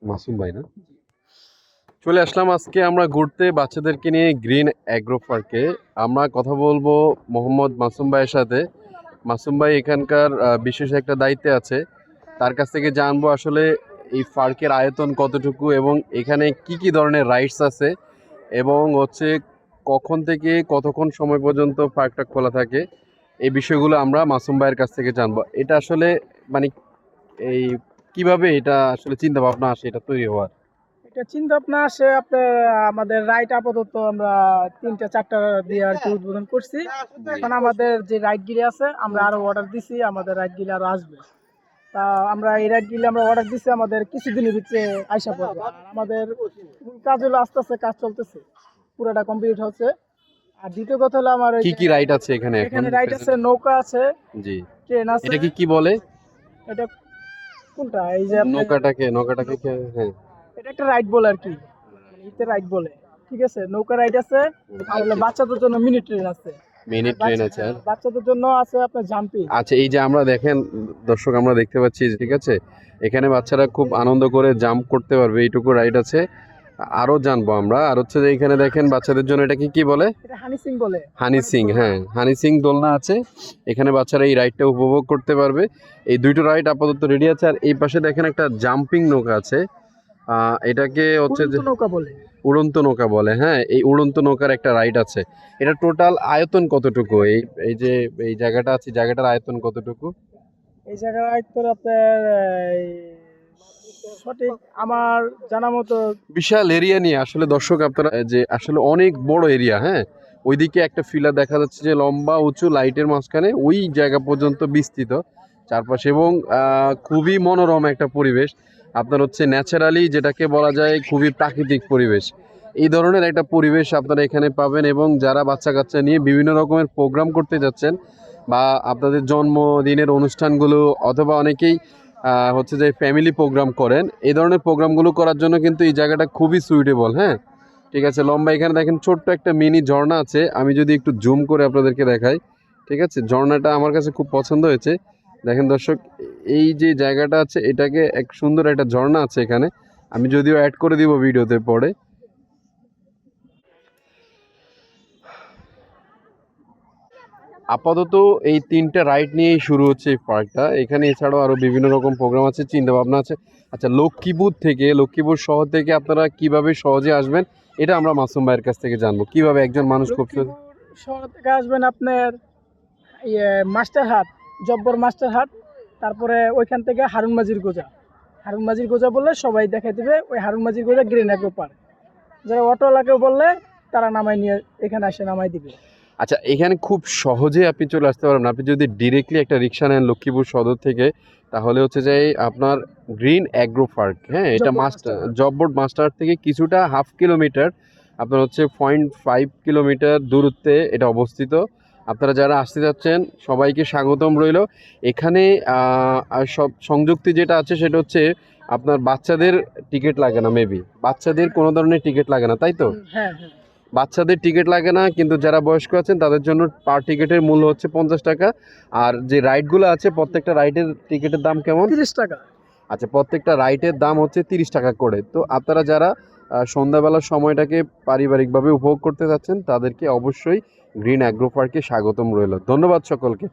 মাসুম ভাই না? চলে আসলাম আজকে আমরা ঘুরতে বাচ্চাদেরকে নিয়ে গ্রিন অ্যাগ্রো পার্কে। আমরা কথা বলবো মোহাম্মদ মাসুম ভাইয়ের সাথে। মাসুম ভাই এখানকার বিশেষ একটা দায়িত্বে আছে। তার কাছ থেকে জানবো আসলে এই পার্কের আয়তন কতটুকু এবং এখানে কি কি ধরনের রাইডস আছে এবং হচ্ছে কখন থেকে কতক্ষণ সময় পর্যন্ত পার্কটা খোলা থাকে, এই বিষয়গুলো আমরা মাসুম ভাইয়ের কাছ থেকে জানবো। এটা আসলে মানে এই কিভাবে এটা আসলে চিন্তা ভাবনা আসে এটা তৈরি হওয়ার? এটা চিন্তা ভাবনা আসে আপনার আমাদের রাইড আপাতত আমরা 3টা 4টা দিয়ে আর কি উদ্বোধন করছি। এখন আমাদের যে রাইড গিরি আছে আমরা আরো অর্ডার দিছি, আমাদের রাইড গিরি আরো আসবে। তা আমরা এই রাইড গিরি আমরা অর্ডার দিছি, আমাদের কিছুদিনের ভিতরে আইসা পড়বে। আর আমাদের কাজ হলো আস্তে আস্তে কাজ চলতেছে, পুরোটা কমপ্লিট হচ্ছে। আর দ্বিতীয় কথা হলো আমার কি কি রাইড আছে এখানে এখন? এখানে রাইড আছে, নৌকা আছে, জি। ট্রেন আছে। এটা কি কি বলে? এটা কোনটা? এই যে নৌকাটাকে হ্যাঁ। এটা একটা রাইড বলে আর কি, ইতে রাইড বলে। ঠিক আছে, নৌকা রাইড আছে, আর হলো বাচ্চাদের জন্য মিনি ট্রেন আছে। মিনি ট্রেন আছে আর বাচ্চাদের জন্য আছে আপনার জাম্পিং। আচ্ছা, এই যে আমরা দেখেন দর্শক আমরা দেখতে পাচ্ছি, ঠিক আছে, এখানে বাচ্চারা খুব আনন্দ করে জাম্প করতে পারবে, এইটুকু রাইড আছে। আরো জানবো আমরা। আর হচ্ছে যে এখানে দেখেন বাচ্চাদের জন্য এটা কি কি বলে? এটা হানি সিং বলে। হানি সিং, হ্যাঁ, হানি সিং দোলনা আছে। এখানে বাচ্চারা এই রাইডটা উপভোগ করতে পারবে। এই দুইটো রাইড আপাতত রেডি আছে। আর এই পাশে দেখেন একটা জাম্পিং নৌকা আছে। এটাকে হচ্ছে যে উড়ন্ত নৌকা বলে। উড়ন্ত নৌকা বলে, হ্যাঁ। এই উড়ন্ত নৌকার একটা রাইড আছে। এটা টোটাল আয়তন কতটুকু? এই এই যে এই জায়গাটা আছে, জায়গাটার আয়তন কতটুকু? এই জায়গায় তো আপনার এই, সঠিক আমার জানা মতো বিশাল এরিয়া নিয়ে আসলে দর্শক আপনারা যে আসলে অনেক বড় এরিয়া, হ্যাঁ। ওইদিকে একটা ফিলার দেখা যাচ্ছে যে লম্বা উঁচু লাইটের মাঝখানে ওই জায়গা পর্যন্ত বিস্তৃত চারপাশে, এবং খুবই মনোরম একটা পরিবেশ। আপনার হচ্ছে ন্যাচারালি যেটাকে বলা যায় খুবই প্রাকৃতিক পরিবেশ, এই ধরনের একটা পরিবেশ আপনারা এখানে পাবেন। এবং যারা বাচ্চা কাচ্চা নিয়ে বিভিন্ন রকমের প্রোগ্রাম করতে যাচ্ছেন বা আপনাদের জন্মদিনের অনুষ্ঠানগুলো অথবা অনেকেই হচ্ছে যে ফ্যামিলি প্রোগ্রাম করেন, এই ধরনের প্রোগ্রামগুলো করার জন্য কিন্তু এই জায়গাটা খুবই সুইটেবল, হ্যাঁ। ঠিক আছে, লম্বা এখানে দেখেন ছোট্ট একটা মিনি ঝর্ণা আছে। আমি যদি একটু জুম করে আপনাদেরকে দেখাই, ঠিক আছে, ঝর্ণাটা আমার কাছে খুব পছন্দ হয়েছে। দেখেন দর্শক, এই যে জায়গাটা আছে এটাকে এক সুন্দর একটা ঝর্ণা আছে এখানে। আমি যদিও অ্যাড করে দিব ভিডিওতে পরে। আপাতত এই 3টে রাইড নিয়েই শুরু হচ্ছে এই পার্কটা। এখানে এছাড়াও আরও বিভিন্ন রকম প্রোগ্রাম আছে, চিন্তা ভাবনা আছে। আচ্ছা, লক্ষ্মীপুর শহর থেকে আপনারা কিভাবে সহজে আসবেন এটা আমরা মাসুম ভাইয়ের কাছ থেকে জানবো। কিভাবে একজন মানুষ খুব লক্ষ্মীপুর শহর থেকে আসবেন আপনার মাস্টারহাট, জব্বর মাস্টারহাট, তারপরে ওইখান থেকে হারুন মাঝির গোজা বললে সবাই দেখাই দেবে। ওই হারুন মাঝির গোজা গ্রিন অ্যাগ্রো পার্ক। যারা অটোওয়ালাকেও বললে তারা নামাই নিয়ে এখানে এসে নামাই দিবে। আচ্ছা, এখানে খুব সহজে আপনি চলে আসতে পারবেন। আপনি যদি ডিরেক্টলি একটা রিক্সা নেন লক্ষ্মীপুর সদর থেকে, তাহলে হচ্ছে যে আপনার গ্রিন অ্যাগ্রো পার্ক, হ্যাঁ, এটা জববোর্ড মাস্টার থেকে কিছুটা 1/2 কিলোমিটার, আপনার হচ্ছে 0.5 কিলোমিটার দূরত্বে এটা অবস্থিত। আপনারা যারা আসতে যাচ্ছেন সবাইকে স্বাগতম রইল। এখানে আর সব সংযুক্তি যেটা আছে সেটা হচ্ছে আপনার বাচ্চাদের টিকিট লাগে না, মেবি বাচ্চাদের কোনো ধরনের টিকিট লাগে না, তাই তো? হ্যাঁ হ্যাঁ, বাচ্চাদের টিকিট লাগে না, কিন্তু যারা বয়স্ক আছেন তাদের জন্য পার টিকিটের মূল্য হচ্ছে 50 টাকা। আর যে রাইডগুলো আছে প্রত্যেকটা রাইডের টিকিটের দাম কেমন? 30 টাকা। আচ্ছা, প্রত্যেকটা রাইডের দাম হচ্ছে 30 টাকা করে। তো আপনারা যারা সন্ধ্যাবেলার সময়টাকে পারিবারিকভাবে উপভোগ করতে যাচ্ছেন তাদেরকে অবশ্যই গ্রিন অ্যাগ্রো পার্কে স্বাগতম রইল। ধন্যবাদ সকলকে।